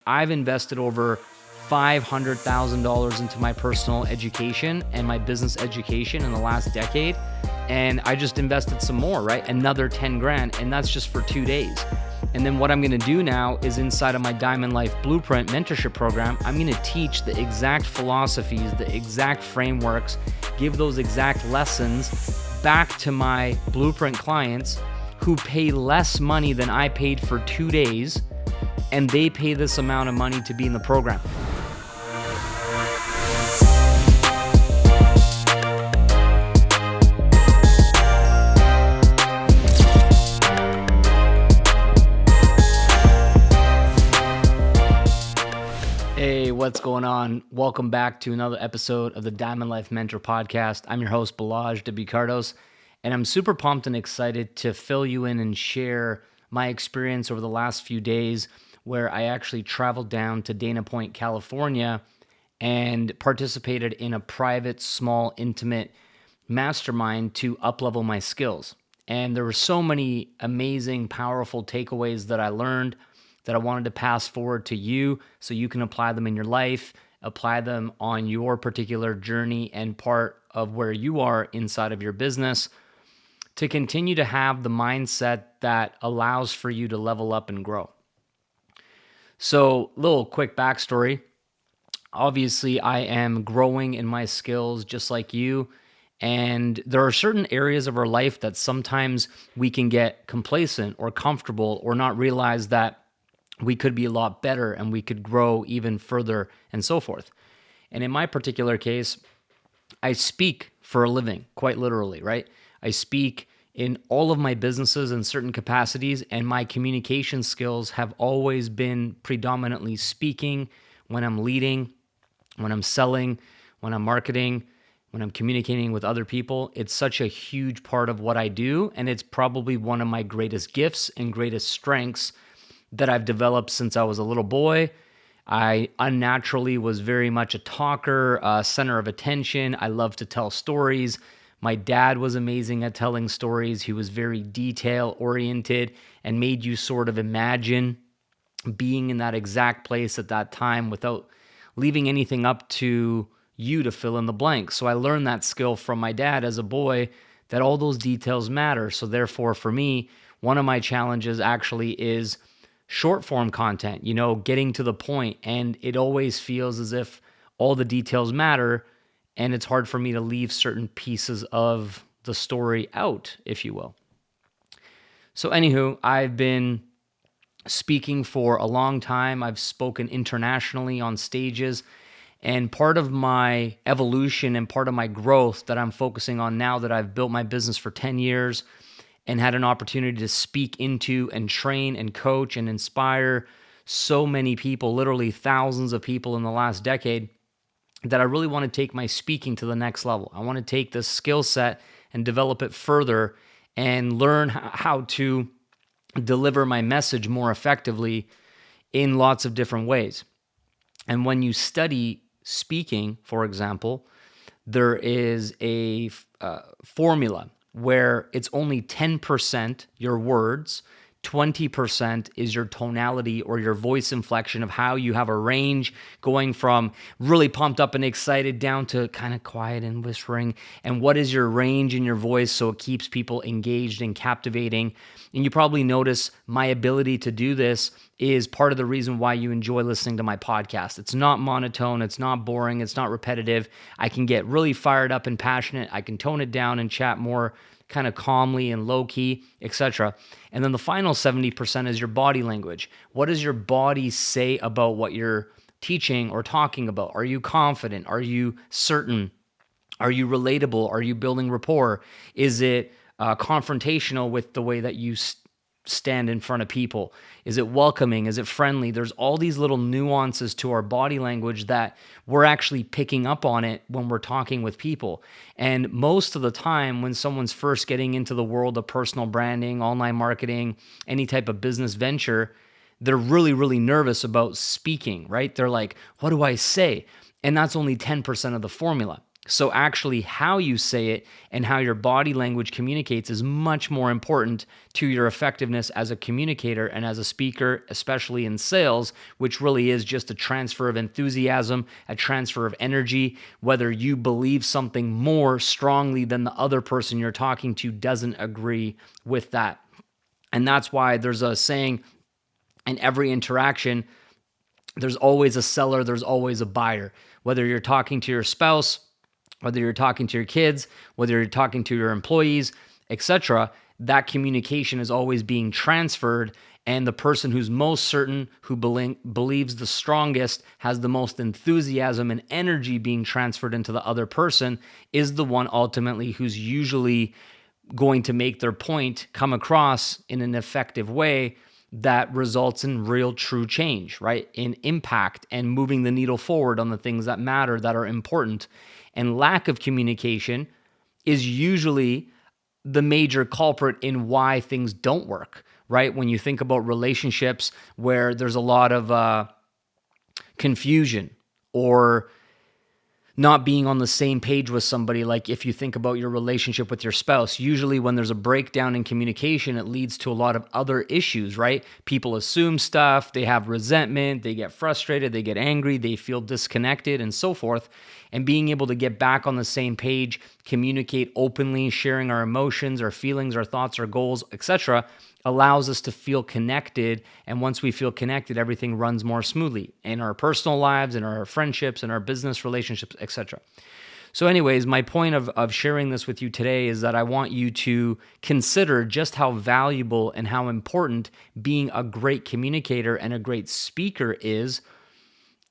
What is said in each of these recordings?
I've invested over $500,000 into my personal education and my business education in the last decade. And I just invested some more, right? Another 10 grand. And that's just for 2 days. And then what I'm going to do now is inside of my Diamond Life Blueprint mentorship program, I'm going to teach the exact philosophies, the exact frameworks, give those exact lessons back to my Blueprint clients who pay less money than I paid for 2 days, and they pay this amount of money to be in the program. Hey, what's going on? Welcome back to another episode of the Diamond Life Mentor Podcast. I'm your host, Balazs W Kardos, and I'm super pumped and excited to fill you in and share my experience over the last few days where I actually traveled down to Dana Point, California, and participated in a private, small, intimate mastermind to up-level my skills. And there were so many amazing, powerful takeaways that I learned that I wanted to pass forward to you so you can apply them in your life, apply them on your particular journey and part of where you are inside of your business to continue to have the mindset that allows for you to level up and grow. So, little quick backstory. Obviously, I am growing in my skills just like you. And there are certain areas of our life that sometimes we can get complacent or comfortable or not realize that we could be a lot better and we could grow even further and so forth. And in my particular case, I speak for a living, quite literally, right? I speak in all of my businesses in certain capacities, and my communication skills have always been predominantly speaking when I'm leading, when I'm selling, when I'm marketing, when I'm communicating with other people. It's such a huge part of what I do, and it's probably one of my greatest gifts and greatest strengths that I've developed since I was a little boy. I unnaturally was very much a talker, center of attention. I love to tell stories. My dad was amazing at telling stories. He was very detail-oriented and made you sort of imagine being in that exact place at that time without leaving anything up to you to fill in the blanks. So I learned that skill from my dad as a boy, that all those details matter. So therefore, for me, one of my challenges actually is short form content, getting to the point. And it always feels as if all the details matter, and it's hard for me to leave certain pieces of the story out, if you will. So anywho, I've been speaking for a long time. I've spoken internationally on stages. And part of my evolution and part of my growth that I'm focusing on now that I've built my business for 10 years and had an opportunity to speak into and train and coach and inspire so many people, literally thousands of people in the last decade, that I really want to take my speaking to the next level. I want to take this skill set and develop it further and learn how to deliver my message more effectively in lots of different ways. And when you study speaking, for example, there is a formula where it's only 10% your words, 20% is your tonality or your voice inflection of how you have a range going from really pumped up and excited down to kind of quiet and whispering. And what is your range in your voice so it keeps people engaged and captivating? And you probably notice my ability to do this is part of the reason why you enjoy listening to my podcast. It's not monotone, it's not boring, it's not repetitive. I can get really fired up and passionate. I can tone it down and chat more kind of calmly and low-key, etc. And then the final 70% is your body language. What does your body say about what you're teaching or talking about? Are you confident? Are you certain? Are you relatable? Are you building rapport? Is it confrontational with the way that you stand in front of people? Is it welcoming? Is it friendly? There's all these little nuances to our body language that we're actually picking up on it when we're talking with people. And most of the time when someone's first getting into the world of personal branding, online marketing, any type of business venture, they're really, really nervous about speaking, right? They're like, what do I say? And that's only 10% of the formula. So actually how you say it and how your body language communicates is much more important to your effectiveness as a communicator and as a speaker, especially in sales, which really is just a transfer of enthusiasm, a transfer of energy. Whether you believe something more strongly than the other person you're talking to doesn't agree with that. And that's why there's a saying in every interaction, there's always a seller, there's always a buyer. Whether you're talking to your spouse, whether you're talking to your kids, whether you're talking to your employees, etc., that communication is always being transferred. And the person who's most certain, who believes the strongest, has the most enthusiasm and energy being transferred into the other person, is the one ultimately who's usually going to make their point come across in an effective way that results in real true change, right? In impact and moving the needle forward on the things that matter, that are important. And lack of communication is usually the major culprit in why things don't work, right? When you think about relationships where there's a lot of confusion or not being on the same page with somebody. Like if you think about your relationship with your spouse, usually when there's a breakdown in communication, it leads to a lot of other issues, right? People assume stuff, they have resentment, they get frustrated, they get angry, they feel disconnected, and so forth. And being able to get back on the same page, communicate openly, sharing our emotions, our feelings, our thoughts, our goals, etc., allows us to feel connected. And once we feel connected, everything runs more smoothly in our personal lives, in our friendships, in our business relationships, etc. So anyways, my point of sharing this with you today is that I want you to consider just how valuable and how important being a great communicator and a great speaker is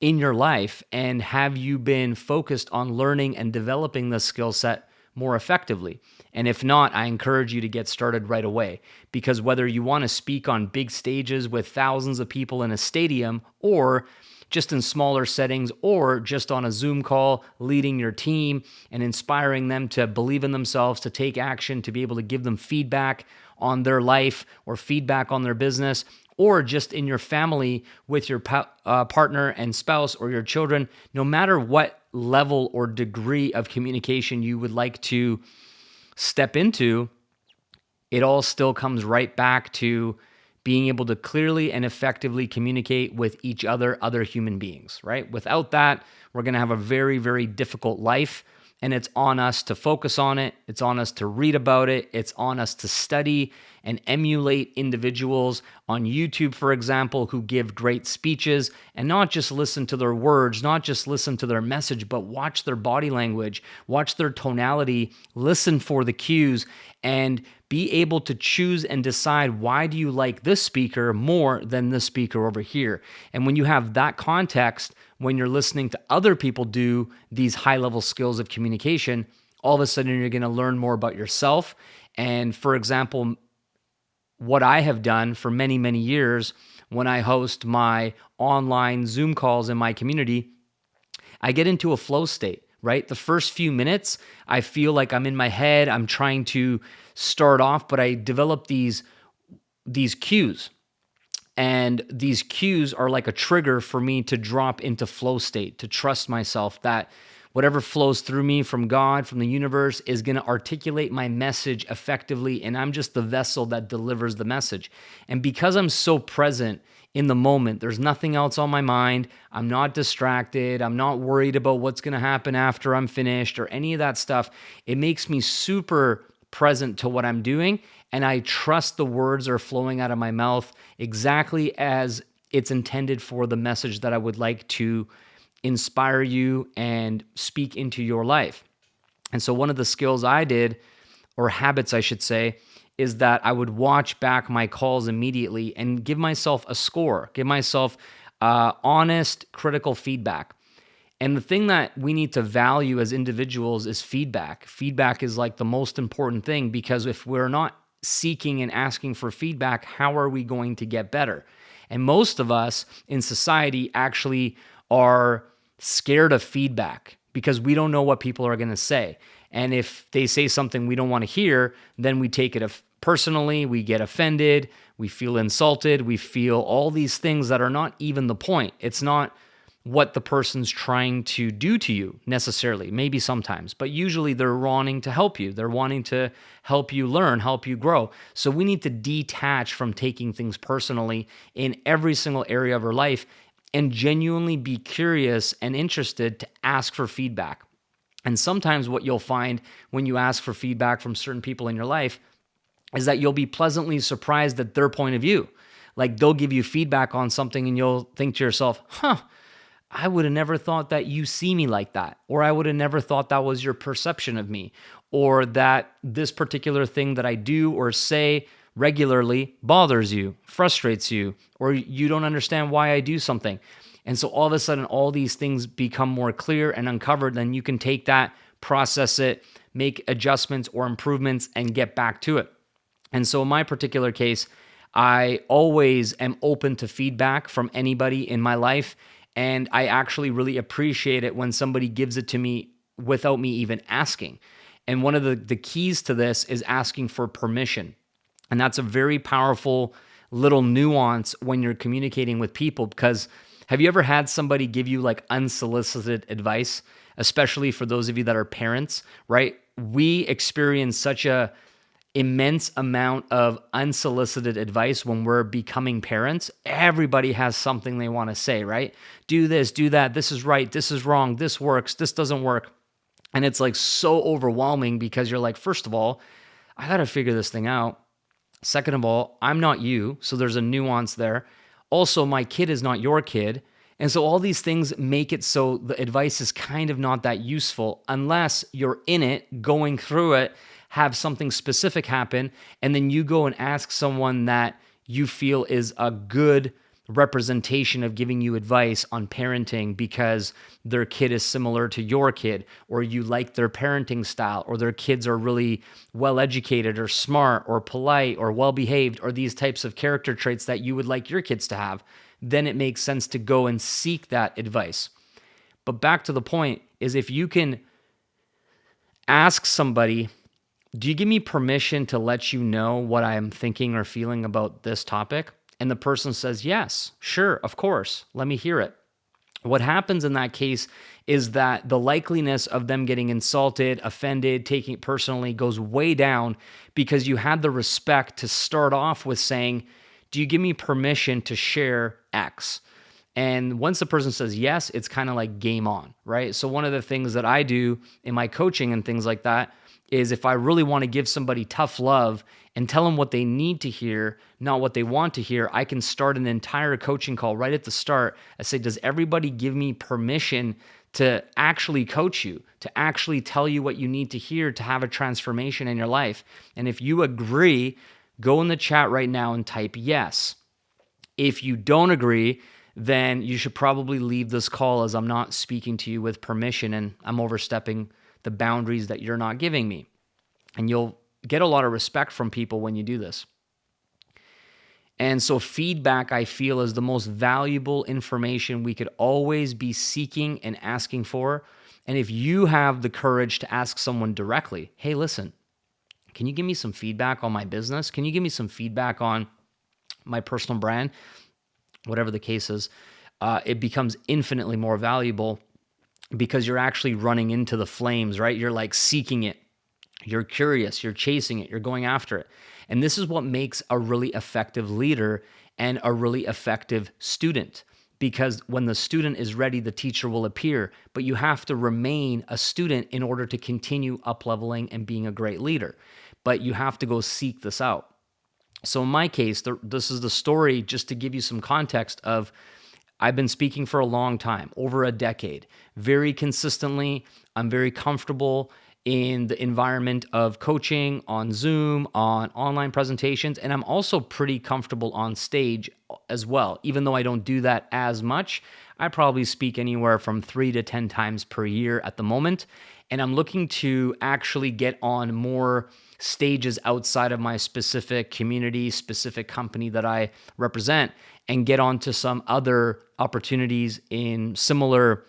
in your life. And have you been focused on learning and developing this skill set more effectively? And if not, I encourage you to get started right away, because whether you want to speak on big stages with thousands of people in a stadium, or just in smaller settings, or just on a Zoom call, leading your team and inspiring them to believe in themselves, to take action, to be able to give them feedback on their life or feedback on their business, or just in your family with your partner and spouse or your children, no matter what level or degree of communication you would like to step into, it all still comes right back to being able to clearly and effectively communicate with each other human beings, right? Without that, we're going to have a very, very difficult life. And it's on us to focus on it. It's on us to read about it. It's on us to study and emulate individuals on YouTube, for example, who give great speeches, and not just listen to their words, not just listen to their message, but watch their body language, watch their tonality, listen for the cues, and be able to choose and decide, why do you like this speaker more than this speaker over here? And when you have that context, when you're listening to other people do these high-level skills of communication, all of a sudden you're going to learn more about yourself. And for example, what I have done for many, many years when I host my online Zoom calls in my community, I get into a flow state, right? The first few minutes, I feel like I'm in my head, I'm trying to start off, but I develop these cues. And these cues are like a trigger for me to drop into flow state, to trust myself that whatever flows through me from God, from the universe, is going to articulate my message effectively. And I'm just the vessel that delivers the message. And because I'm so present in the moment, there's nothing else on my mind. I'm not distracted. I'm not worried about what's going to happen after I'm finished or any of that stuff. It makes me super present to what I'm doing. And I trust the words are flowing out of my mouth exactly as it's intended for the message that I would like to inspire you and speak into your life. And so one of the skills I did, or habits I should say, is that I would watch back my calls immediately and give myself a score, give myself honest, critical feedback. And the thing that we need to value as individuals is feedback. Feedback is like the most important thing, because if we're not seeking and asking for feedback, how are we going to get better? And most of us in society actually are scared of feedback because we don't know what people are going to say. And if they say something we don't want to hear, then we take it personally, we get offended, we feel insulted, we feel all these things that are not even the point. It's not what the person's trying to do to you necessarily, maybe sometimes, but usually they're wanting to help you. They're wanting to help you learn, help you grow. So we need to detach from taking things personally in every single area of our life and genuinely be curious and interested to ask for feedback. And sometimes what you'll find when you ask for feedback from certain people in your life is that you'll be pleasantly surprised at their point of view. Like they'll give you feedback on something and you'll think to yourself, I would have never thought that you see me like that, or I would have never thought that was your perception of me, or that this particular thing that I do or say regularly bothers you, frustrates you, or you don't understand why I do something. And so all of a sudden, all these things become more clear and uncovered. Then you can take that, process it, make adjustments or improvements, and get back to it. And so in my particular case, I always am open to feedback from anybody in my life. And I actually really appreciate it when somebody gives it to me without me even asking. And one of the keys to this is asking for permission. And that's a very powerful little nuance when you're communicating with people, because have you ever had somebody give you like unsolicited advice, especially for those of you that are parents, right? We experience such a immense amount of unsolicited advice when we're becoming parents. Everybody has something they want to say, right? Do this, do that. This is right. This is wrong. This works. This doesn't work. And it's like so overwhelming because you're like, first of all, I got to figure this thing out. Second of all, I'm not you. So there's a nuance there. Also, my kid is not your kid. And so all these things make it so the advice is kind of not that useful unless you're in it, going through it, have something specific happen, and then you go and ask someone that you feel is a good representation of giving you advice on parenting because their kid is similar to your kid, or you like their parenting style, or their kids are really well educated or smart or polite or well behaved, or these types of character traits that you would like your kids to have. Then it makes sense to go and seek that advice. But back to the point is, if you can ask somebody, do you give me permission to let you know what I am thinking or feeling about this topic? And the person says, yes, sure, of course, let me hear it. What happens in that case is that the likeliness of them getting insulted, offended, taking it personally goes way down, because you had the respect to start off with saying, do you give me permission to share X? And once the person says yes, it's kind of like game on, right? So one of the things that I do in my coaching and things like that is, if I really want to give somebody tough love and tell them what they need to hear, not what they want to hear, I can start an entire coaching call right at the start. I say, does everybody give me permission to actually coach you, to actually tell you what you need to hear to have a transformation in your life? And if you agree, go in the chat right now and type yes. If you don't agree, then you should probably leave this call, as I'm not speaking to you with permission and I'm overstepping the boundaries that you're not giving me. And you'll get a lot of respect from people when you do this. And so feedback, I feel, is the most valuable information we could always be seeking and asking for. And if you have the courage to ask someone directly, hey, listen, can you give me some feedback on my business? Can you give me some feedback on my personal brand? Whatever the case is, it becomes infinitely more valuable, because you're actually running into the flames, right? You're like seeking it. You're curious, you're chasing it, you're going after it. And this is what makes a really effective leader and a really effective student. Because when the student is ready, the teacher will appear, but you have to remain a student in order to continue up-leveling and being a great leader. But you have to go seek this out. So in my case, this is the story, just to give you some context of, I've been speaking for a long time, over a decade, very consistently. I'm very comfortable in the environment of coaching on Zoom, on online presentations, and I'm also pretty comfortable on stage as well. Even though I don't do that as much, I probably speak anywhere from 3 to 10 times per year at the moment, and I'm looking to actually get on more stages outside of my specific community, specific company that I represent, and get onto some other opportunities in similar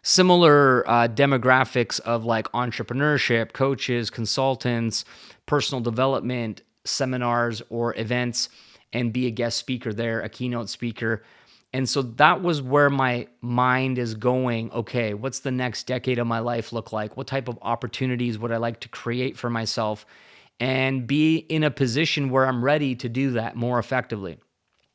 demographics of like entrepreneurship, coaches, consultants, personal development, seminars or events, and be a guest speaker there, a keynote speaker. And so that was where my mind is going. Okay, what's the next decade of my life look like? What type of opportunities would I like to create for myself and be in a position where I'm ready to do that more effectively?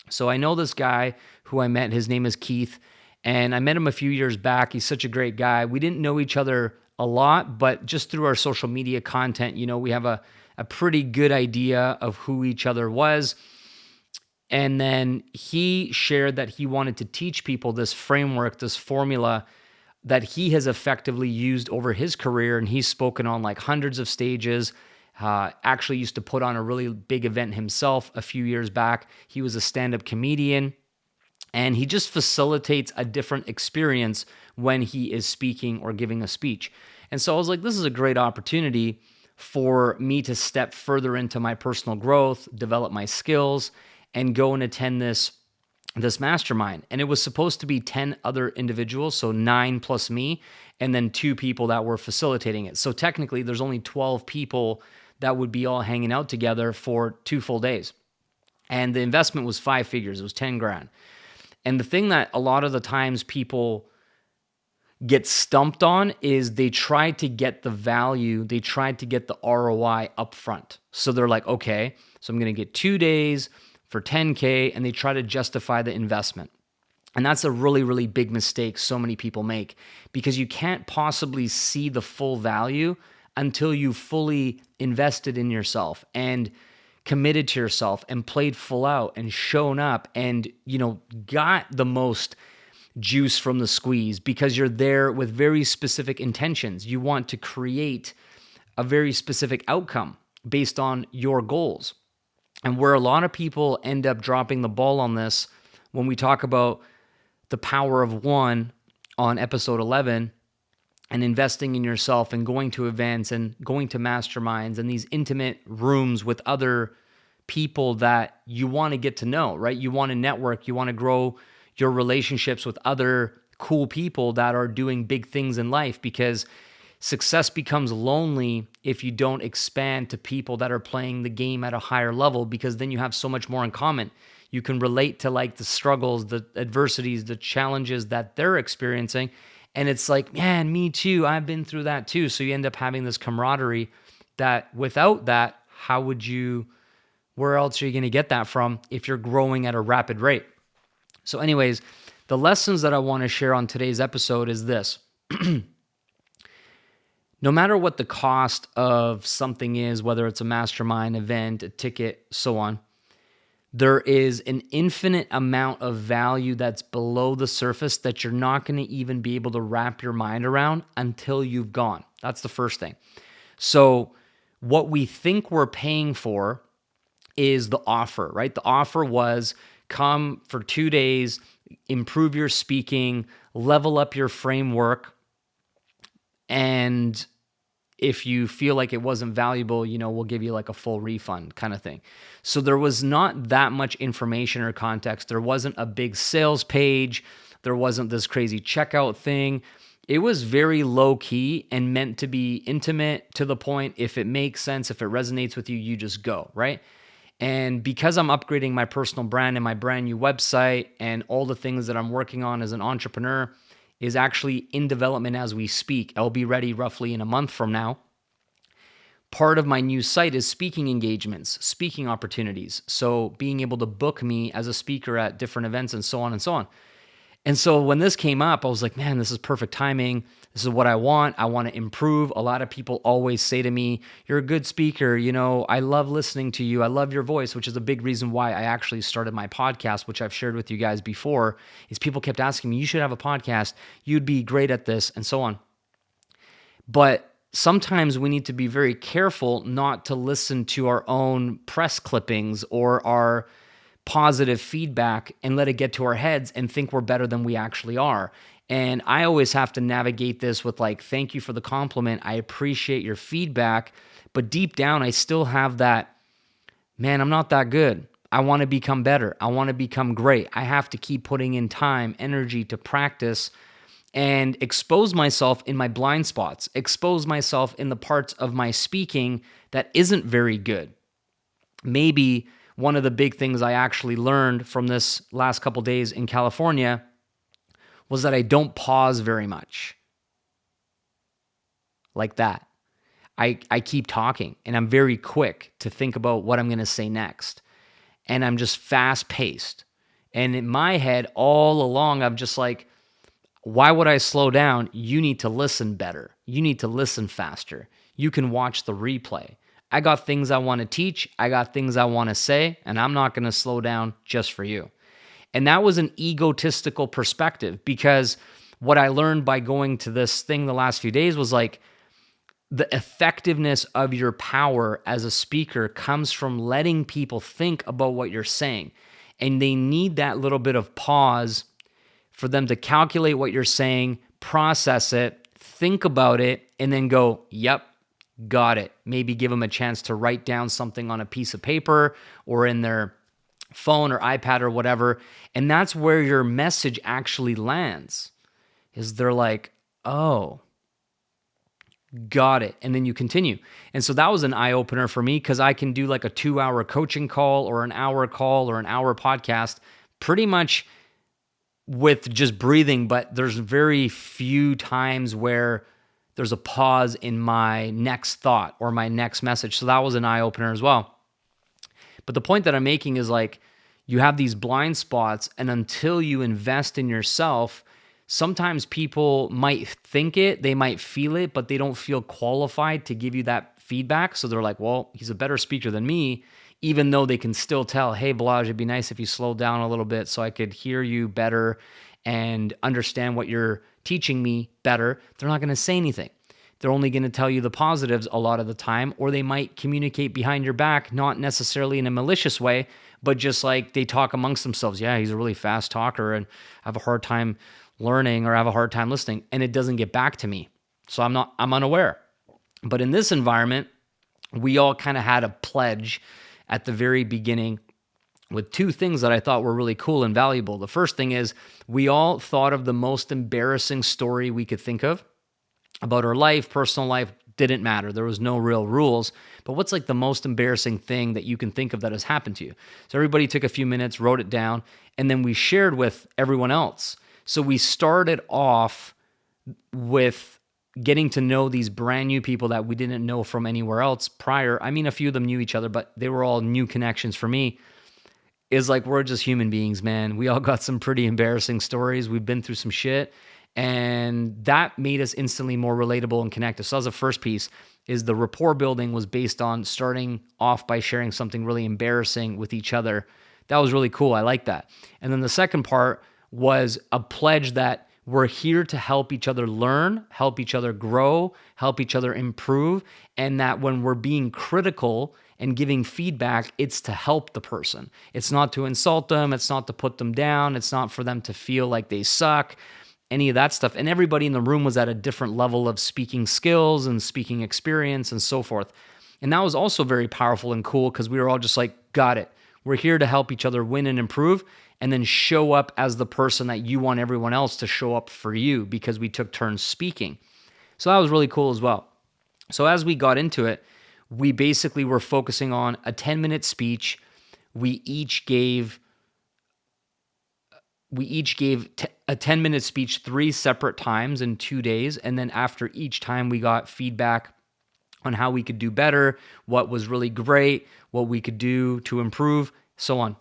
So I know this guy who I met. His name is Keith, and I met him a few years back. He's such a great guy. We didn't know each other a lot, but just through our social media content, we have a pretty good idea of who each other was. And then he shared that he wanted to teach people this framework, this formula that he has effectively used over his career. And he's spoken on like hundreds of stages. Actually used to put on a really big event himself a few years back. He was a stand-up comedian, and he just facilitates a different experience when he is speaking or giving a speech. And so I was like, this is a great opportunity for me to step further into my personal growth, develop my skills, and go and attend this mastermind. And it was supposed to be 10 other individuals, so 9 plus me, and then 2 people that were facilitating it. So technically there's only 12 people that would be all hanging out together for 2 full days. And the investment was 5 figures. It was 10 grand. And the thing that a lot of the times people get stumped on is they try to get the value, they try to get the ROI upfront. So they're like, okay, so I'm going to get 2 days for 10K, and they try to justify the investment. And that's a really, really big mistake so many people make, because you can't possibly see the full value until you fully invested in yourself and committed to yourself and played full out and shown up and, got the most juice from the squeeze, because you're there with very specific intentions. You want to create a very specific outcome based on your goals. And where a lot of people end up dropping the ball on this, when we talk about the power of one on episode 11, and investing in yourself and going to events and going to masterminds and these intimate rooms with other people that you want to get to know, right? You want to network, you want to grow your relationships with other cool people that are doing big things in life, because success becomes lonely if you don't expand to people that are playing the game at a higher level, because then you have so much more in common. You can relate to like the struggles, the adversities, the challenges that they're experiencing. And it's like, man, me too. I've been through that too. So you end up having this camaraderie that without that, where else are you going to get that from if you're growing at a rapid rate? So anyways, the lessons that I want to share on today's episode is this. No matter what the cost of something is, whether it's a mastermind, event, a ticket, so on, there is an infinite amount of value that's below the surface that you're not going to even be able to wrap your mind around until you've gone. That's the first thing. So what we think we're paying for is the offer, right? The offer was come for 2 days, improve your speaking, level up your framework, and if you feel like it wasn't valuable, we'll give you like a full refund kind of thing. So there was not that much information or context. There wasn't a big sales page. There wasn't this crazy checkout thing. It was very low key and meant to be intimate, to the point. If it makes sense, if it resonates with you, you just go, right? And because I'm upgrading my personal brand and my brand new website and all the things that I'm working on as an entrepreneur is actually in development as we speak. I'll be ready roughly in a month from now. Part of my new site is speaking engagements, speaking opportunities. So being able to book me as a speaker at different events and so on and so on. And so when this came up, I was like, man, this is perfect timing. This is what I want. I want to improve. A lot of people always say to me, you're a good speaker. I love listening to you. I love your voice, which is a big reason why I actually started my podcast, which I've shared with you guys before, is people kept asking me, you should have a podcast. You'd be great at this, and so on. But sometimes we need to be very careful not to listen to our own press clippings or our positive feedback and let it get to our heads and think we're better than we actually are. And I always have to navigate this with like, thank you for the compliment. I appreciate your feedback. But deep down, I still have that, man, I'm not that good. I want to become better. I want to become great. I have to keep putting in time, energy to practice and expose myself in my blind spots, expose myself in the parts of my speaking that isn't very good. Maybe one of the big things I actually learned from this last couple days in California was that I don't pause very much like that. I keep talking, and I'm very quick to think about what I'm going to say next. And I'm just fast paced. And in my head, all along, I'm just like, why would I slow down? You need to listen better. You need to listen faster. You can watch the replay. I got things I want to teach. I got things I want to say, and I'm not going to slow down just for you. And that was an egotistical perspective, because what I learned by going to this thing the last few days was like, the effectiveness of your power as a speaker comes from letting people think about what you're saying. And they need that little bit of pause for them to calculate what you're saying, process it, think about it, and then go, yep, got it. Maybe give them a chance to write down something on a piece of paper or in their phone or iPad or whatever. And that's where your message actually lands, is they're like, oh, got it. And then you continue. And so that was an eye opener for me, because I can do like a 2-hour coaching call or an hour call or an hour podcast pretty much with just breathing. But there's very few times where there's a pause in my next thought or my next message. So that was an eye opener as well. But the point that I'm making is like, you have these blind spots, and until you invest in yourself, sometimes people might think it, they might feel it, but they don't feel qualified to give you that feedback. So they're like, well, he's a better speaker than me, even though they can still tell, hey, Balazs, it'd be nice if you slowed down a little bit so I could hear you better and understand what you're teaching me better. They're not going to say anything. They're only going to tell you the positives a lot of the time, or they might communicate behind your back, not necessarily in a malicious way, but just like they talk amongst themselves. Yeah, he's a really fast talker and I have a hard time learning or have a hard time listening, and it doesn't get back to me. So I'm unaware. But in this environment, we all kind of had a pledge at the very beginning with two things that I thought were really cool and valuable. The first thing is, we all thought of the most embarrassing story we could think of about our life, personal life. Didn't matter. There was no real rules. But what's like the most embarrassing thing that you can think of that has happened to you? So everybody took a few minutes, wrote it down, and then we shared with everyone else. So we started off with getting to know these brand new people that we didn't know from anywhere else prior. I mean, a few of them knew each other, but they were all new connections for me. Is like, we're just human beings, man. We all got some pretty embarrassing stories. We've been through some shit. And that made us instantly more relatable and connected. So that was the first piece, is the rapport building was based on starting off by sharing something really embarrassing with each other. That was really cool. I like that. And then the second part was a pledge that we're here to help each other learn, help each other grow, help each other improve, and that when we're being critical and giving feedback, it's to help the person. It's not to insult them. It's not to put them down. It's not for them to feel like they suck, any of that stuff. And everybody in the room was at a different level of speaking skills and speaking experience and so forth. And that was also very powerful and cool, because we were all just like, got it. We're here to help each other win and improve, and then show up as the person that you want everyone else to show up for you, because we took turns speaking. So that was really cool as well. So as we got into it, we basically were focusing on a 10-minute speech. We each gave a 10-minute speech 3 separate times in 2 days. And then after each time, we got feedback on how we could do better, what was really great, what we could do to improve, so on.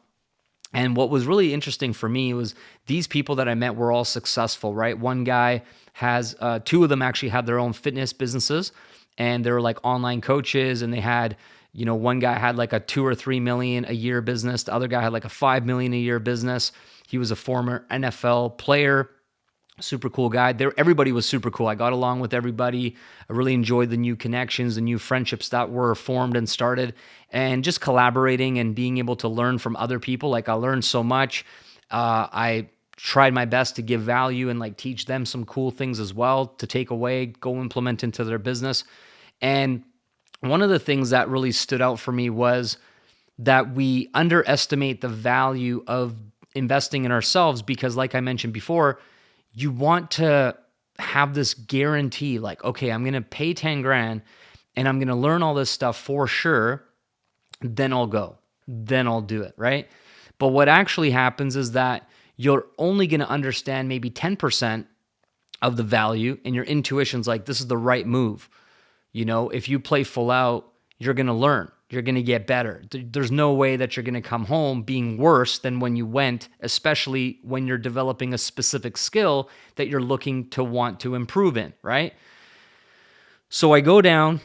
And what was really interesting for me was these people that I met were all successful, right? One guy has, 2 of them actually had their own fitness businesses, and they were like online coaches, and they had, one guy had like a 2 or 3 million a year business. The other guy had like a 5 million a year business. He was a former NFL player. Super cool guy. Everybody was super cool. I got along with everybody. I really enjoyed the new connections, the new friendships that were formed and started, and just collaborating and being able to learn from other people. Like, I learned so much. I tried my best to give value and like teach them some cool things as well to take away, go implement into their business. And one of the things that really stood out for me was that we underestimate the value of investing in ourselves, because like I mentioned before, you want to have this guarantee, like, okay, I'm going to pay 10 grand and I'm going to learn all this stuff for sure. Then I'll go. then I'll do it, right? But what actually happens is that you're only going to understand maybe 10% of the value, and your intuition's like, this is the right move. If you play full out, you're going to learn. You're going to get better. There's no way that you're going to come home being worse than when you went, especially when you're developing a specific skill that you're looking to want to improve in, right? So I go down,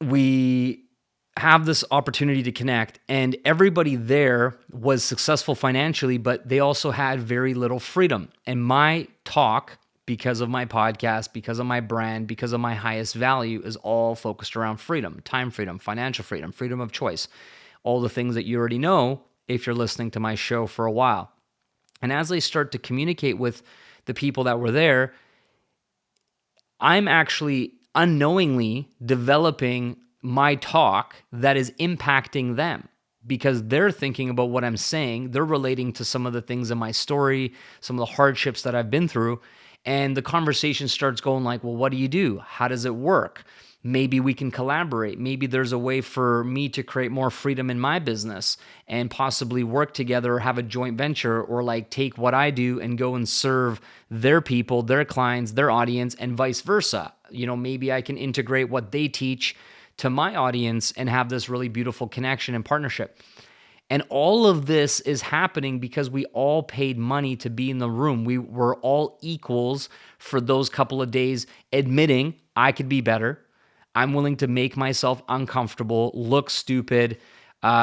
we have this opportunity to connect, and everybody there was successful financially, but they also had very little freedom. And my talk, because of my podcast, because of my brand, because of my highest value, is all focused around freedom, time freedom, financial freedom, freedom of choice, all the things that you already know if you're listening to my show for a while. And as I start to communicate with the people that were there, I'm actually unknowingly developing my talk that is impacting them because they're thinking about what I'm saying. They're relating to some of the things in my story, some of the hardships that I've been through. And the conversation starts going like, well, what do you do? How does it work? Maybe we can collaborate. Maybe there's a way for me to create more freedom in my business and possibly work together or have a joint venture, or like take what I do and go and serve their people, their clients, their audience, and vice versa. Maybe I can integrate what they teach to my audience and have this really beautiful connection and partnership. And all of this is happening because we all paid money to be in the room. We were all equals for those couple of days, admitting I could be better. I'm willing to make myself uncomfortable, look stupid,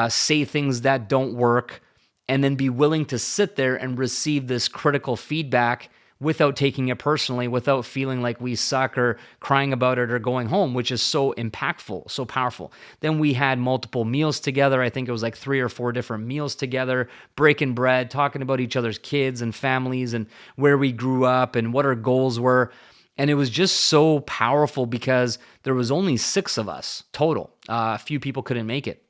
say things that don't work, and then be willing to sit there and receive this critical feedback without taking it personally, without feeling like we suck or crying about it or going home, which is so impactful, so powerful. Then we had multiple meals together. I think it was like 3 or 4 different meals together, breaking bread, talking about each other's kids and families and where we grew up and what our goals were. And it was just so powerful because there was only 6 of us total. A few people couldn't make it.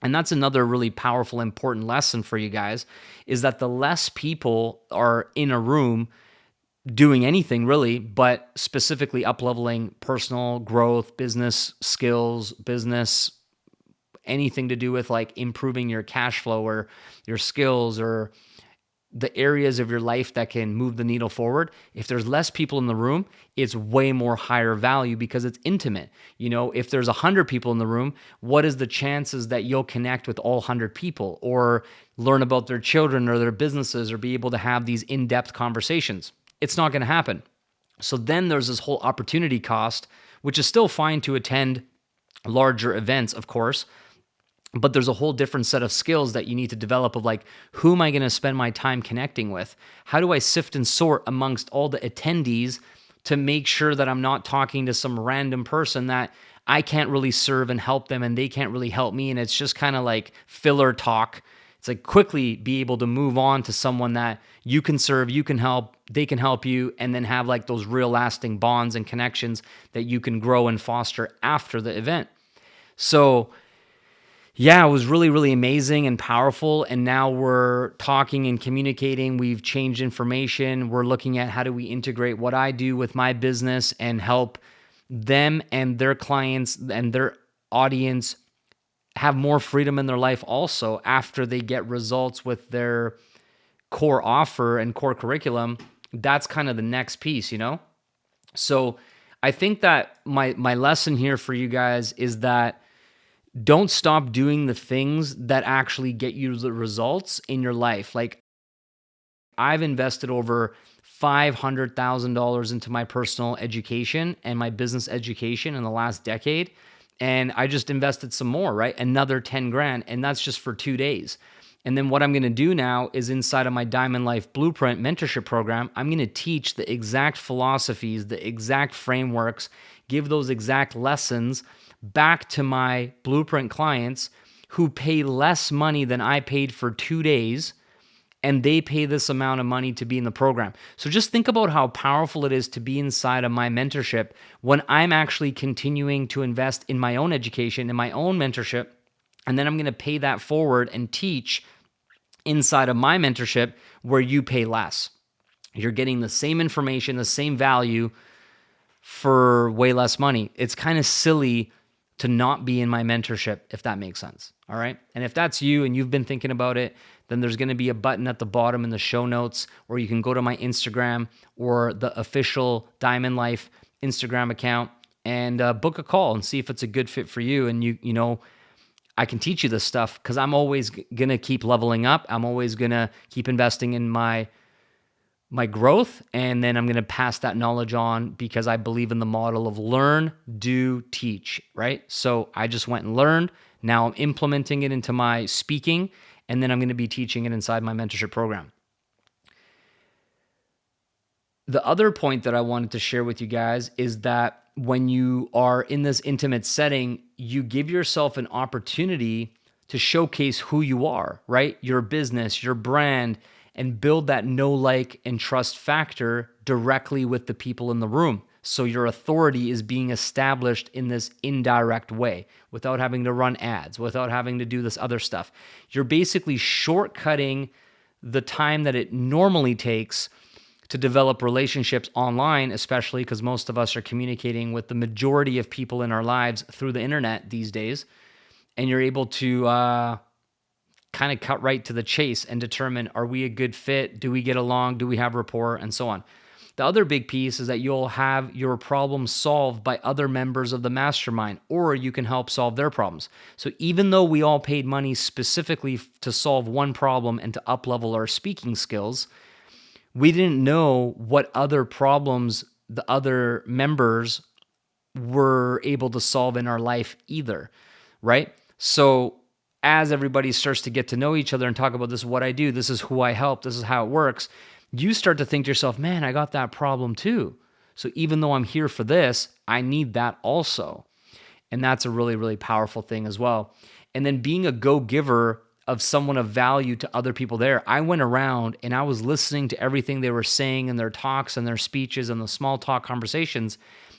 And that's another really powerful, important lesson for you guys, is that the less people are in a room doing anything really, but specifically up-leveling personal growth, business skills, business, anything to do with like improving your cash flow or your skills or the areas of your life that can move the needle forward. If there's less people in the room, it's way more higher value because it's intimate. If there's 100 people in the room, what is the chances that you'll connect with all 100 people or learn about their children or their businesses or be able to have these in-depth conversations? It's not going to happen. So then there's this whole opportunity cost, which is still fine to attend larger events, of course, but there's a whole different set of skills that you need to develop of like, who am I going to spend my time connecting with? How do I sift and sort amongst all the attendees to make sure that I'm not talking to some random person that I can't really serve and help them and they can't really help me, and it's just kind of like filler talk. It's like quickly be able to move on to someone that you can serve, you can help, they can help you, and then have like those real lasting bonds and connections that you can grow and foster after the event. So yeah, it was really, really amazing and powerful. And now we're talking and communicating. We've changed information. We're looking at how do we integrate what I do with my business and help them and their clients and their audience have more freedom in their life also after they get results with their core offer and core curriculum. That's kind of the next piece, So I think that my lesson here for you guys is that don't stop doing the things that actually get you the results in your life. Like, I've invested over $500,000 into my personal education and my business education in the last decade. And I just invested some more, right? Another 10 grand. And that's just for 2 days. And then what I'm going to do now is inside of my Diamond Life Blueprint mentorship program, I'm going to teach the exact philosophies, the exact frameworks, give those exact lessons back to my Blueprint clients who pay less money than I paid for 2 days, and they pay this amount of money to be in the program. So just think about how powerful it is to be inside of my mentorship when I'm actually continuing to invest in my own education, in my own mentorship, and then I'm going to pay that forward and teach inside of my mentorship where you pay less. You're getting the same information, the same value for way less money. It's kind of silly to not be in my mentorship, if that makes sense. All right. And if that's you and you've been thinking about it, then there's going to be a button at the bottom in the show notes, or you can go to my Instagram or the official Diamond Life Instagram account and book a call and see if it's a good fit for you. And you know, I can teach you this stuff because I'm always going to keep leveling up. I'm always going to keep investing in my growth, and then I'm going to pass that knowledge on because I believe in the model of learn, do, teach, right? So I just went and learned. Now I'm implementing it into my speaking, and then I'm going to be teaching it inside my mentorship program. The other point that I wanted to share with you guys is that when you are in this intimate setting, you give yourself an opportunity to showcase who you are, right? Your business, your brand, and build that know, like, and trust factor directly with the people in the room. So your authority is being established in this indirect way without having to run ads, without having to do this other stuff. You're basically shortcutting the time that it normally takes to develop relationships online, especially because most of us are communicating with the majority of people in our lives through the internet these days. And you're able to kind of cut right to the chase and determine, are we a good fit? Do we get along? Do we have rapport? And so on. The other big piece is that you'll have your problem solved by other members of the mastermind, or you can help solve their problems. So even though we all paid money specifically to solve one problem and to up-level our speaking skills, we didn't know what other problems the other members were able to solve in our life either, right? So as everybody starts to get to know each other and talk about, this is what I do, this is who I help, this is how it works, you start to think to yourself, man, I got that problem too. So even though I'm here for this, I need that also. And that's a really, really powerful thing as well. And then being a go-giver of someone of value to other people there. I went around and I was listening to everything they were saying in their talks and their speeches and the small talk conversations.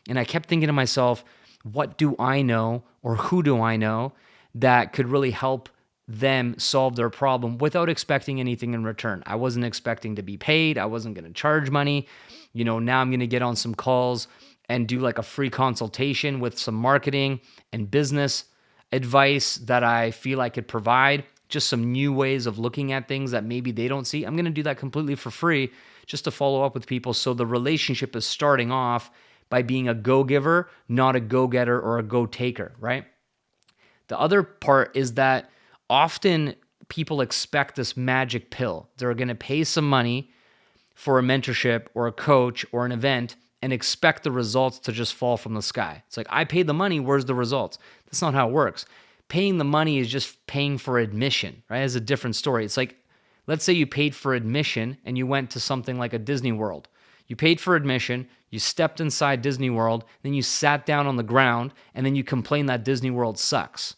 And I kept thinking to myself, what do I know, or who do I know that could really help them solve their problem without expecting anything in return? I wasn't expecting to be paid. I wasn't going to charge money. Now I'm going to get on some calls and do like a free consultation with some marketing and business advice that I feel I could provide. Just some new ways of looking at things that maybe they don't see. I'm going to do that completely for free just to follow up with people. So the relationship is starting off by being a go-giver, not a go-getter or a go-taker, right? The other part is that often people expect this magic pill. They're going to pay some money for a mentorship or a coach or an event and expect the results to just fall from the sky. It's like, I paid the money, where's the results? That's not how it works. Paying the money is just paying for admission, right? It's a different story. It's like, let's say you paid for admission and you went to something like a Disney World. You paid for admission, you stepped inside Disney World, then you sat down on the ground, and then you complain that Disney World sucks.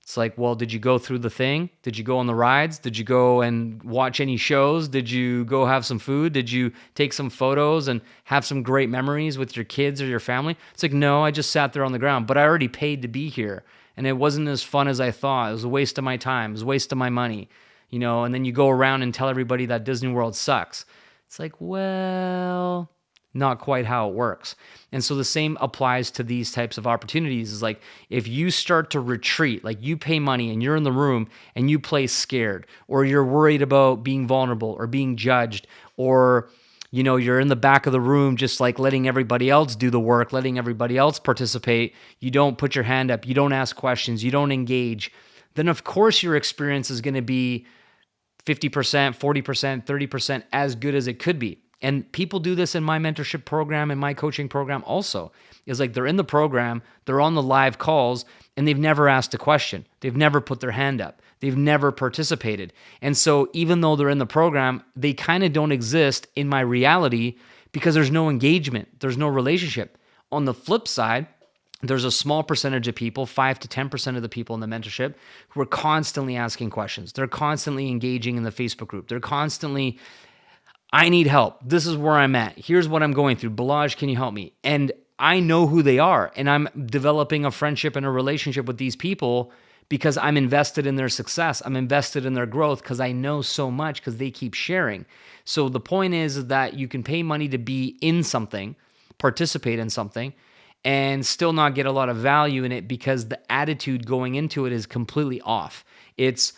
It's like, well, did you go through the thing? Did you go on the rides? Did you go and watch any shows? Did you go have some food? Did you take some photos and have some great memories with your kids or your family? It's like, no, I just sat there on the ground, but I already paid to be here. And it wasn't as fun as I thought. It was a waste of my time. It was a waste of my money. And then you go around and tell everybody that Disney World sucks. It's like, well, not quite how it works. And so the same applies to these types of opportunities. Is like, if you start to retreat, like you pay money and you're in the room and you play scared, or you're worried about being vulnerable or being judged, or you're in the back of the room just like letting everybody else do the work, letting everybody else participate, you don't put your hand up, you don't ask questions, you don't engage, then of course your experience is going to be 50%, 40%, 30% as good as it could be. And people do this in my mentorship program and my coaching program also. Is like, they're in the program, they're on the live calls, and they've never asked a question. They've never put their hand up. They've never participated. And so even though they're in the program, they kind of don't exist in my reality because there's no engagement. There's no relationship. On the flip side, there's a small percentage of people, 5 to 10% of the people in the mentorship, who are constantly asking questions. They're constantly engaging in the Facebook group. They're constantly, I need help. This is where I'm at. Here's what I'm going through. Balazs, can you help me? And I know who they are. And I'm developing a friendship and a relationship with these people because I'm invested in their success. I'm invested in their growth because I know so much because they keep sharing. So the point is that you can pay money to be in something, participate in something, and still not get a lot of value in it because the attitude going into it is completely off. It's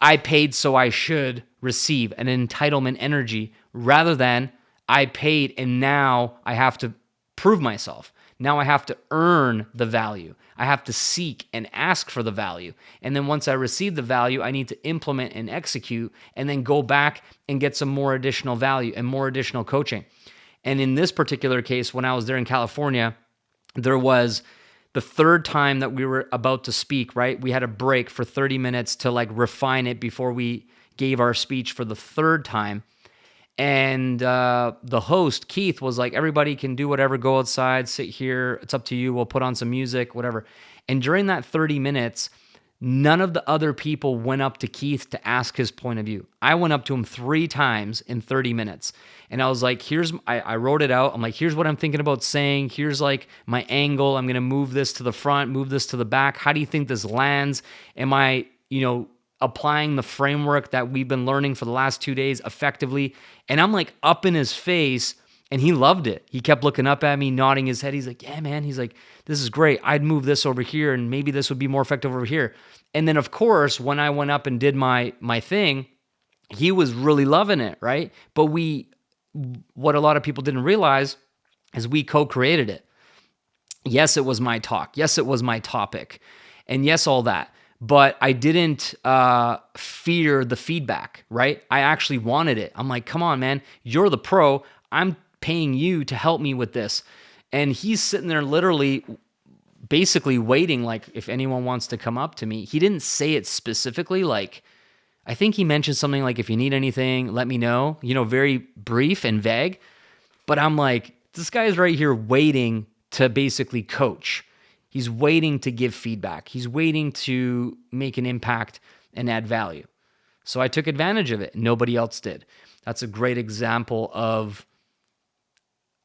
I paid so I should receive an entitlement energy rather than I paid and now I have to prove myself. Now I have to earn the value. I have to seek and ask for the value. And then once I receive the value, I need to implement and execute and then go back and get some more additional value and more additional coaching. And in this particular case, when I was there in California, there was the third time that we were about to speak, right? We had a break for 30 minutes to like refine it before we gave our speech for the third time. And the host, Keith, was like, everybody can do whatever, go outside, sit here. It's up to you. We'll put on some music, whatever. And during that 30 minutes, none of the other people went up to Keith to ask his point of view. I went up to him 3 times in 30 minutes. And I was like, I wrote it out. I'm like, here's what I'm thinking about saying. Here's like my angle. I'm going to move this to the front, move this to the back. How do you think this lands? Am I, applying the framework that we've been learning for the last 2 days effectively? And I'm like up in his face, and he loved it. He kept looking up at me, nodding his head. He's like, yeah, man. He's like, this is great. I'd move this over here, and maybe this would be more effective over here. And then, of course, when I went up and did my thing, he was really loving it, right? But what a lot of people didn't realize is we co-created it. Yes, it was my talk. Yes, it was my topic. And yes, all that. But I didn't fear the feedback, right? I actually wanted it. I'm like, come on, man. You're the pro. I'm paying you to help me with this. And he's sitting there literally basically waiting, like, if anyone wants to come up to me. He didn't say it specifically. Like, I think he mentioned something like, if you need anything, let me know, very brief and vague. But I'm like, this guy is right here waiting to basically coach. He's waiting to give feedback. He's waiting to make an impact and add value. So I took advantage of it. Nobody else did. That's a great example of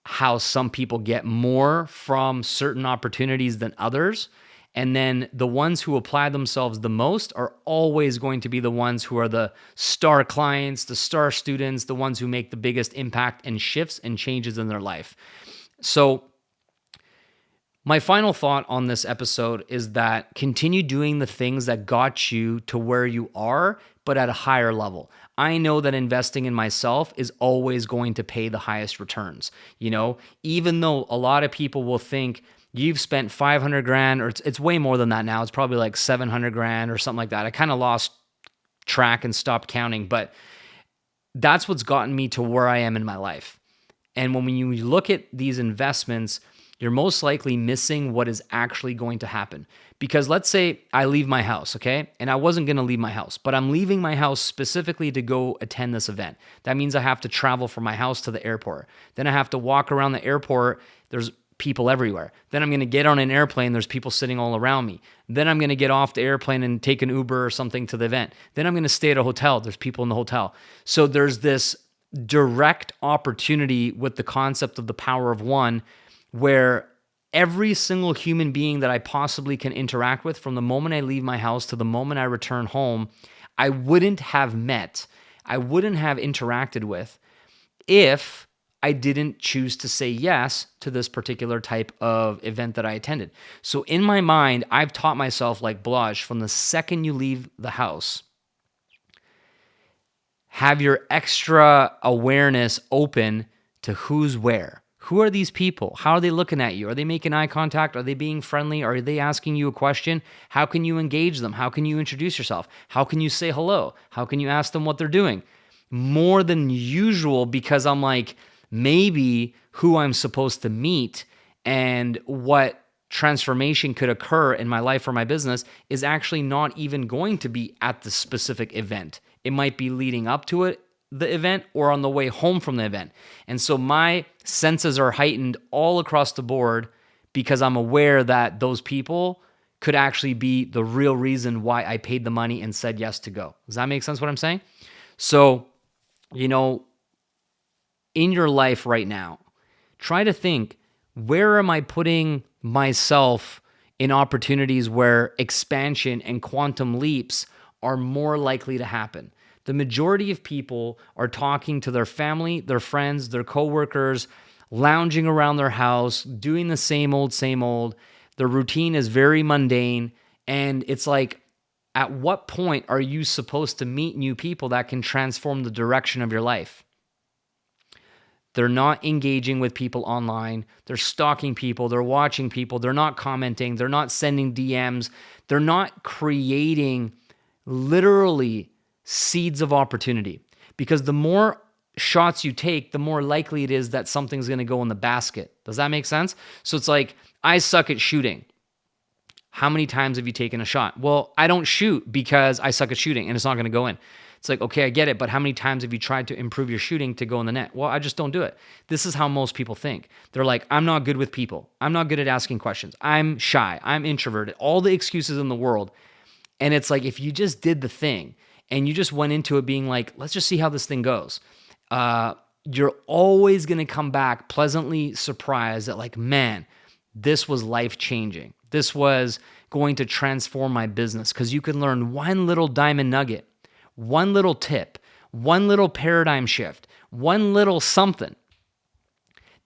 how some people get more from certain opportunities than others. And then the ones who apply themselves the most are always going to be the ones who are the star clients, the star students, the ones who make the biggest impact and shifts and changes in their life. So my final thought on this episode is that continue doing the things that got you to where you are, but at a higher level. I know that investing in myself is always going to pay the highest returns. Even though a lot of people will think you've spent 500 grand, or it's way more than that now. It's probably like 700 grand or something like that. I kind of lost track and stopped counting, but that's what's gotten me to where I am in my life. And when you look at these investments, you're most likely missing what is actually going to happen. Because let's say I leave my house, okay? And I wasn't going to leave my house, but I'm leaving my house specifically to go attend this event. That means I have to travel from my house to the airport. Then I have to walk around the airport. There's people everywhere. Then I'm going to get on an airplane. There's people sitting all around me. Then I'm going to get off the airplane and take an Uber or something to the event. Then I'm going to stay at a hotel. There's people in the hotel. So there's this direct opportunity with the concept of the power of one, where every single human being that I possibly can interact with from the moment I leave my house to the moment I return home, I wouldn't have met, I wouldn't have interacted with if I didn't choose to say yes to this particular type of event that I attended. So in my mind, I've taught myself, like, Balazs, from the second you leave the house, have your extra awareness open to who's where. Who are these people? How are they looking at you? Are they making eye contact? Are they being friendly? Are they asking you a question? How can you engage them? How can you introduce yourself? How can you say hello? How can you ask them what they're doing? More than usual, because I'm like, maybe who I'm supposed to meet and what transformation could occur in my life or my business is actually not even going to be at the specific event. It might be leading up to it, the event, or on the way home from the event. And so my senses are heightened all across the board because I'm aware that those people could actually be the real reason why I paid the money and said yes to go. Does that make sense what I'm saying? So, in your life right now, try to think, where am I putting myself in opportunities where expansion and quantum leaps are more likely to happen? The majority of people are talking to their family, their friends, their coworkers, lounging around their house, doing the same old, same old. Their routine is very mundane. And it's like, at what point are you supposed to meet new people that can transform the direction of your life? They're not engaging with people online. They're stalking people. They're watching people. They're not commenting. They're not sending DMs. They're not creating literally seeds of opportunity. Because the more shots you take, the more likely it is that something's going to go in the basket. Does that make sense? So it's like, I suck at shooting. How many times have you taken a shot? Well, I don't shoot because I suck at shooting and it's not going to go in. It's like, okay, I get it, but how many times have you tried to improve your shooting to go in the net? Well, I just don't do it. This is how most people think. They're like, I'm not good with people. I'm not good at asking questions. I'm shy. I'm introverted. All the excuses in the world. And it's like, if you just did the thing and you just went into it being like, let's just see how this thing goes, you're always going to come back pleasantly surprised that like, man, this was life-changing. This was going to transform my business, because you can learn one little diamond nugget, one little tip, one little paradigm shift, one little something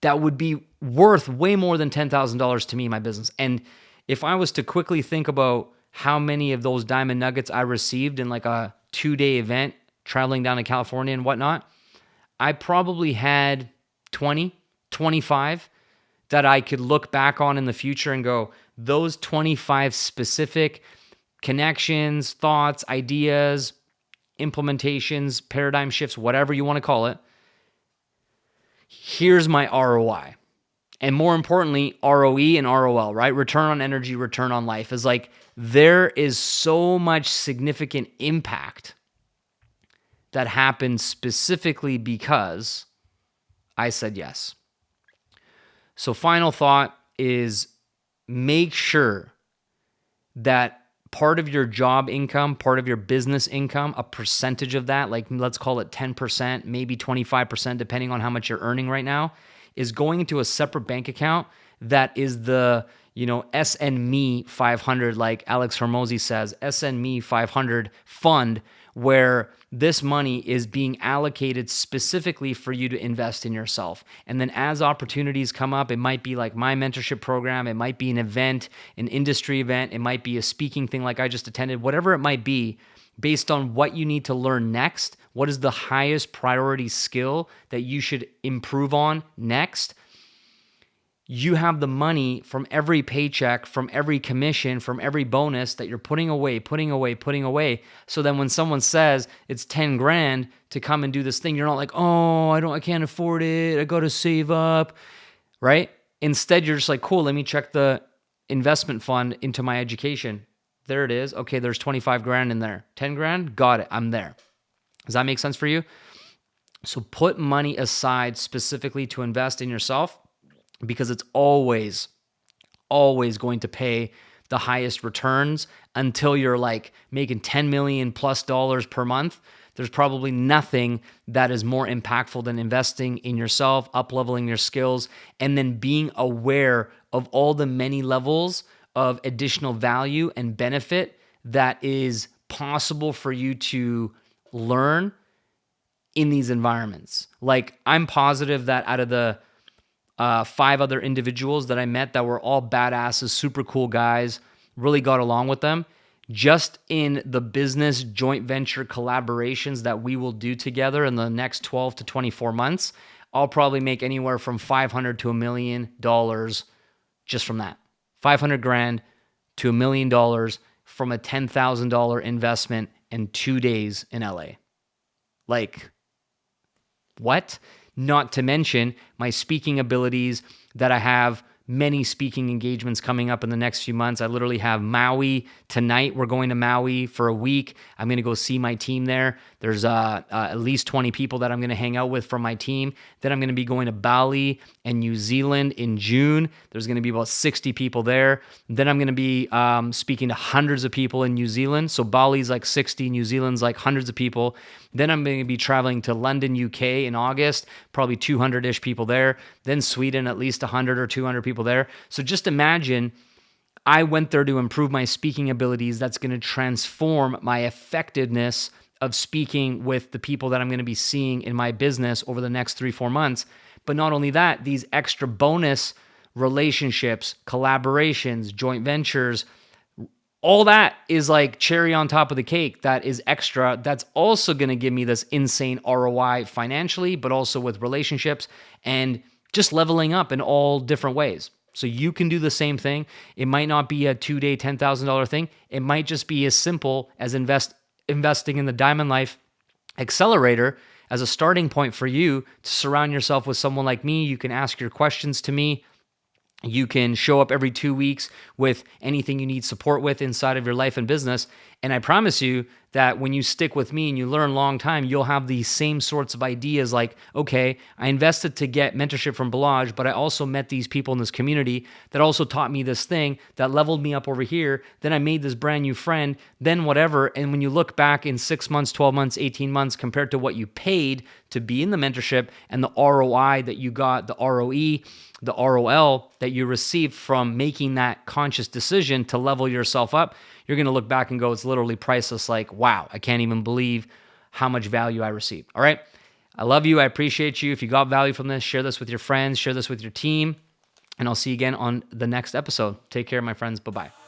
that would be worth way more than $10,000 to me in my business. And if I was to quickly think about how many of those diamond nuggets I received in like a 2-day event traveling down to California and whatnot, I probably had 20, 25 that I could look back on in the future and go, those 25 specific connections, thoughts, ideas, implementations, paradigm shifts, whatever you want to call it, here's my ROI. And more importantly, ROE and ROL, right? Return on energy, return on life, is like, there is so much significant impact that happened specifically because I said yes. So final thought is, make sure that part of your job income, part of your business income, a percentage of that, like let's call it 10%, maybe 25%, depending on how much you're earning right now, is going into a separate bank account that is the, SN Me 500, like Alex Hormozy says, SN Me 500 fund, where this money is being allocated specifically for you to invest in yourself. And then as opportunities come up, it might be like my mentorship program, it might be an event, an industry event, it might be a speaking thing like I just attended, whatever it might be, based on what you need to learn next, what is the highest priority skill that you should improve on next. You have the money from every paycheck, from every commission, from every bonus that you're putting away. So then when someone says it's 10 grand to come and do this thing, you're not like, oh, I can't afford it. I got to save up, right? Instead, you're just like, cool, let me check the investment fund into my education. There it is. Okay, there's 25 grand in there. 10 grand, got it. I'm there. Does that make sense for you? So put money aside specifically to invest in yourself, because it's always going to pay the highest returns until you're like making $10 million plus per month. There's probably nothing that is more impactful than investing in yourself, up-leveling your skills, and then being aware of all the many levels of additional value and benefit that is possible for you to learn in these environments. Like, I'm positive that out of the 5 other individuals that I met that were all badasses, super cool guys, really got along with them. Just in the business joint venture collaborations that we will do together in the next 12 to 24 months, I'll probably make anywhere from $500 to $1 million just from that. 500 grand to $1 million from a $10,000 investment in 2 days in LA. Like, what? Not to mention my speaking abilities, that I have many speaking engagements coming up in the next few months. I literally have Maui tonight. We're going to Maui for a week. I'm going to go see my team there. There's at least 20 people that I'm going to hang out with from my team. Then I'm going to be going to Bali and New Zealand in June. There's going to be about 60 people there. Then I'm going to be speaking to hundreds of people in New Zealand. So Bali's like 60, New Zealand's like hundreds of people. Then I'm going to be traveling to London, UK in August, probably 200-ish people there. Then Sweden, at least 100 or 200 people there. So just imagine I went there to improve my speaking abilities. That's going to transform my effectiveness of speaking with the people that I'm going to be seeing in my business over the next 3-4 months, But not only that, these extra bonus relationships, collaborations, joint ventures, all that is like cherry on top of the cake. That is extra. That's also going to give me this insane ROI financially, but also with relationships and just leveling up in all different ways. So you can do the same thing. It might not be a 2-day, $10,000 thing. It might just be as simple as investing in the Diamond Life Accelerator as a starting point for you to surround yourself with someone like me. You can ask your questions to me. You can show up every 2 weeks with anything you need support with inside of your life and business. And I promise you that when you stick with me and you learn a long time, you'll have these same sorts of ideas like, okay, I invested to get mentorship from Balazs, but I also met these people in this community that also taught me this thing that leveled me up over here. Then I made this brand new friend, then whatever. And when you look back in 6 months, 12 months, 18 months, compared to what you paid to be in the mentorship and the ROI that you got, the ROE, the ROL that you received from making that conscious decision to level yourself up, you're going to look back and go, it's literally priceless. Like, wow, I can't even believe how much value I received. All right. I love you. I appreciate you. If you got value from this, share this with your friends, share this with your team, and I'll see you again on the next episode. Take care, my friends. Bye-bye.